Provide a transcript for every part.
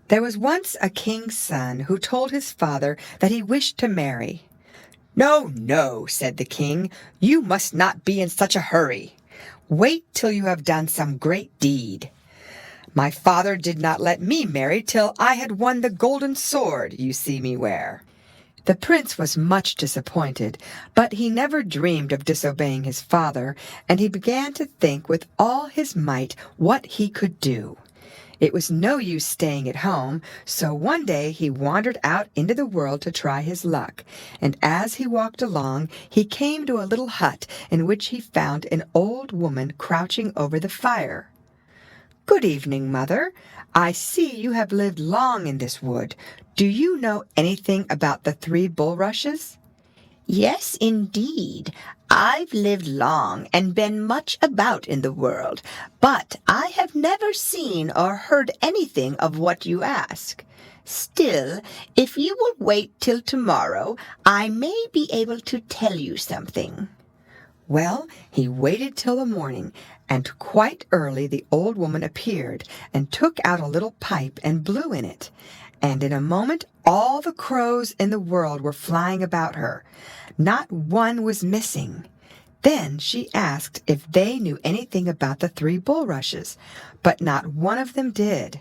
There was once a king's son who told his father that he wished to marry. "No, no," said the king, "you must not be in such a hurry. Wait till you have done some great deed. My father did not let me marry till I had won the golden sword you see me wear." The prince was much disappointed, but he never dreamed of disobeying his father, and he began to think with all his might what he could do. It was no use staying at home, so one day he wandered out into the world to try his luck, and as he walked along he came to a little hut in which he found an old woman crouching over the fire. "Good evening, mother. I see you have lived long in this wood. Do you know anything about the 3 bulrushes?" "Yes, indeed. I've lived long and been much about in the world, but I have never seen or heard anything of what you ask. Still, if you will wait till tomorrow, I may be able to tell you something." Well, he waited till the morning, and quite early the old woman appeared and took out a little pipe and blew in it, and in a moment all the crows in the world were flying about her. Not one was missing. Then she asked if they knew anything about the 3 bulrushes, but not one of them did.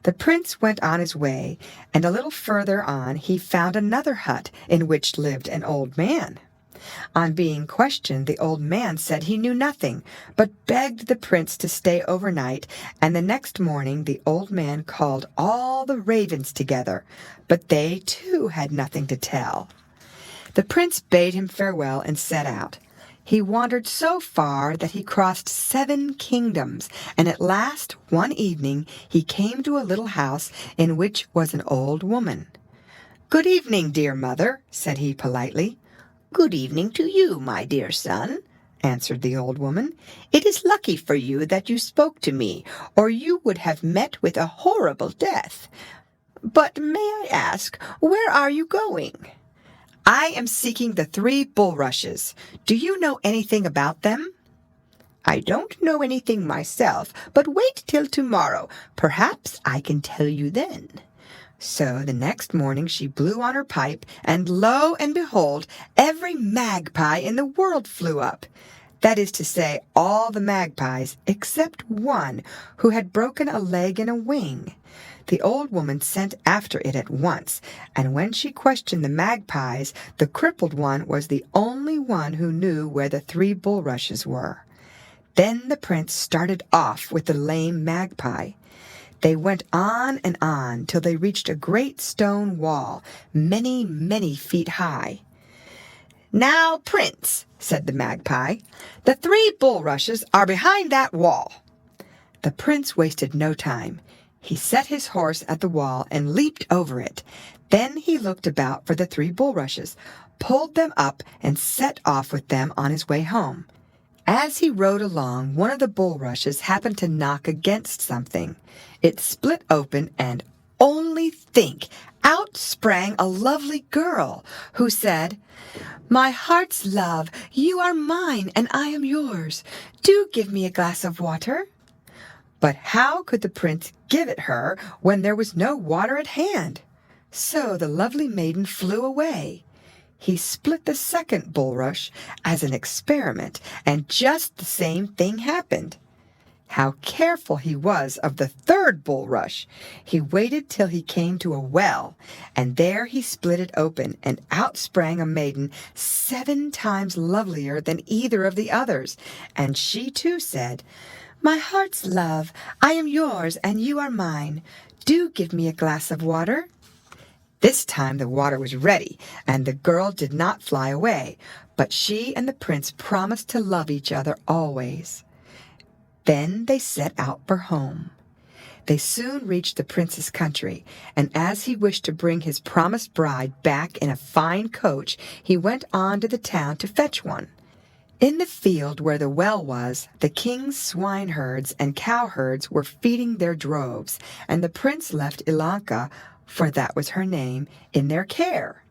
The prince went on his way, and a little further on he found another hut in which lived an old man. On being questioned, the old man said he knew nothing, but begged the prince to stay overnight, and the next morning the old man called all the ravens together, but they too had nothing to tell. The prince bade him farewell and set out. He wandered so far that he crossed 7 kingdoms, and at last, one evening, he came to a little house in which was an old woman. "Good evening, dear mother," said he politely. "Good evening to you, my dear son," answered the old woman. "It is lucky for you that you spoke to me, or you would have met with a horrible death. But may I ask, where are you going?" "I am seeking the 3 bulrushes. Do you know anything about them?" "I don't know anything myself, but wait till tomorrow. Perhaps I can tell you then." So the next morning she blew on her pipe, and lo and behold, every magpie in the world flew up. That is to say, all the magpies except one who had broken a leg and a wing. The old woman sent after it at once, and when she questioned the magpies, the crippled one was the only one who knew where the 3 bulrushes were. Then the prince started off with the lame magpie. They went on and on till they reached a great stone wall, many, many feet high. "Now, prince," said the magpie, "the 3 bulrushes are behind that wall." The prince wasted no time. He set his horse at the wall and leaped over it. Then he looked about for the 3 bulrushes, pulled them up, and set off with them on his way home. As he rode along, one of the bulrushes happened to knock against something. It split open, and only think, out sprang a lovely girl, who said, "My heart's love, you are mine, and I am yours. Do give me a glass of water." But how could the prince give it her when there was no water at hand? So the lovely maiden flew away. He split the 2nd bulrush as an experiment, and just the same thing happened. How careful he was of the 3rd bulrush! He waited till he came to a well, and there he split it open, and out sprang a maiden 7 times lovelier than either of the others, and she too said, "My heart's love, I am yours and you are mine. Do give me a glass of water." This time the water was ready, and the girl did not fly away, but she and the prince promised to love each other always. Then they set out for home. They soon reached the prince's country, and as he wished to bring his promised bride back in a fine coach, he went on to the town to fetch one. In the field where the well was, the king's swineherds and cowherds were feeding their droves, and the prince left Ilonka, for that was her name, in their care.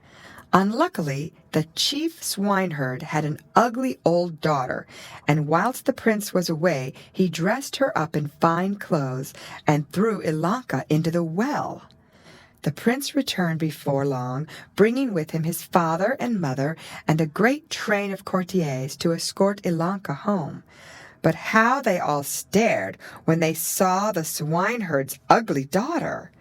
Unluckily, the chief swineherd had an ugly old daughter, and whilst the prince was away, he dressed her up in fine clothes and threw Ilonka into the well. The prince returned before long, bringing with him his father and mother and a great train of courtiers to escort Ilonka home. But how they all stared when they saw the swineherd's ugly daughter!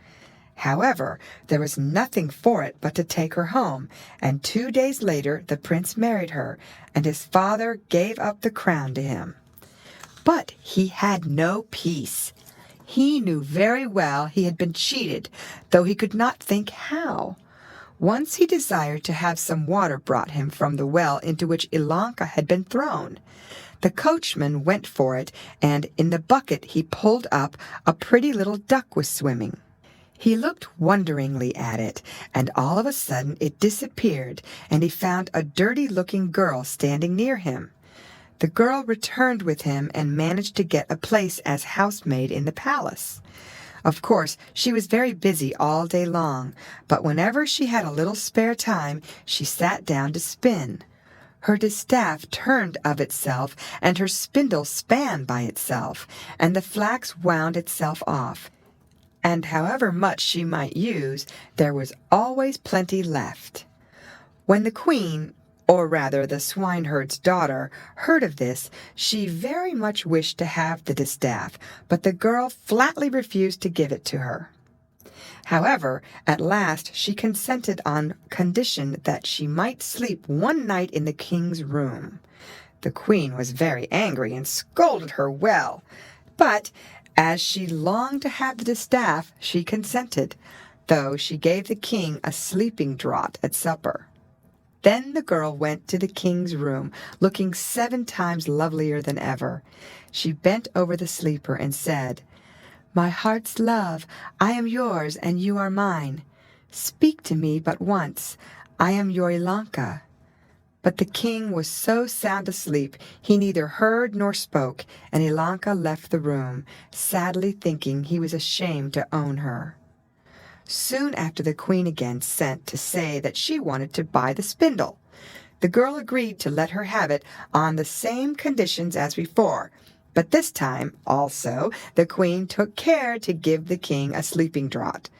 However, there was nothing for it but to take her home, and 2 days later the prince married her, and his father gave up the crown to him. But he had no peace. He knew very well he had been cheated, though he could not think how. Once he desired to have some water brought him from the well into which Ilonka had been thrown. The coachman went for it, and in the bucket he pulled up a pretty little duck was swimming. He looked wonderingly at it, and all of a sudden it disappeared, and he found a dirty-looking girl standing near him. The girl returned with him and managed to get a place as housemaid in the palace. Of course, she was very busy all day long, but whenever she had a little spare time, she sat down to spin. Her distaff turned of itself, and her spindle span by itself, and the flax wound itself off. And however much she might use, there was always plenty left. When the queen, or rather the swineherd's daughter, heard of this, she very much wished to have the distaff, but the girl flatly refused to give it to her. However, at last she consented on condition that she might sleep one night in the king's room. The queen was very angry and scolded her well, but as she longed to have the distaff, she consented, though she gave the king a sleeping draught at supper. Then the girl went to the king's room, looking 7 times lovelier than ever. She bent over the sleeper and said, "My heart's love, I am yours and you are mine. Speak to me but once. I am your Ilonka." But the king was so sound asleep he neither heard nor spoke, and Ilonka left the room, sadly thinking he was ashamed to own her. Soon after the queen again sent to say that she wanted to buy the spindle. The girl agreed to let her have it on the same conditions as before, but this time, also, the queen took care to give the king a sleeping draught.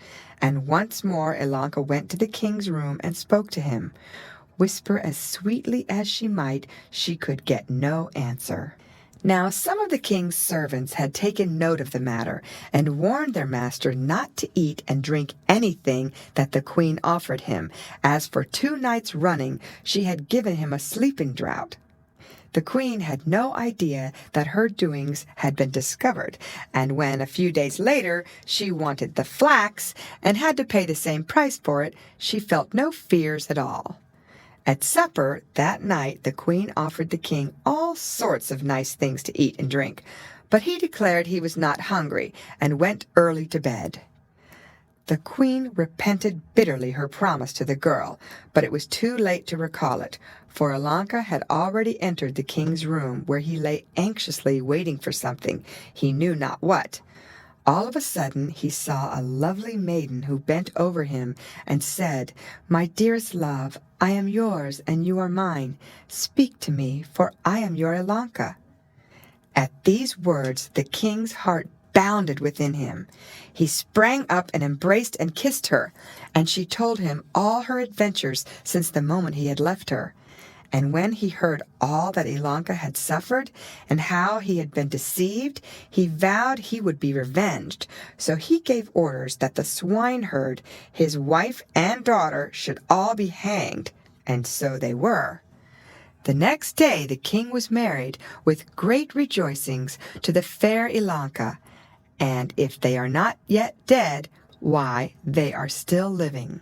And once more Ilonka went to the king's room and spoke to him. Whisper as sweetly as she might, she could get no answer. Now some of the king's servants had taken note of the matter, and warned their master not to eat and drink anything that the queen offered him, as for 2 nights running she had given him a sleeping draught. The queen had no idea that her doings had been discovered, and when a few days later she wanted the flax, and had to pay the same price for it, she felt no fears at all. At supper that night the queen offered the king all sorts of nice things to eat and drink, but he declared he was not hungry, and went early to bed. The queen repented bitterly her promise to the girl, but it was too late to recall it, for Ilonka had already entered the king's room, where he lay anxiously waiting for something, he knew not what. All of a sudden he saw a lovely maiden who bent over him and said, "My dearest love, I am yours and you are mine. Speak to me, for I am your Ilonka." At these words the king's heart bounded within him. He sprang up and embraced and kissed her, and she told him all her adventures since the moment he had left her. And when he heard all that Ilonka had suffered, and how he had been deceived, he vowed he would be revenged. So he gave orders that the swineherd, his wife and daughter, should all be hanged, and so they were. The next day the king was married, with great rejoicings, to the fair Ilonka, and if they are not yet dead, why, they are still living.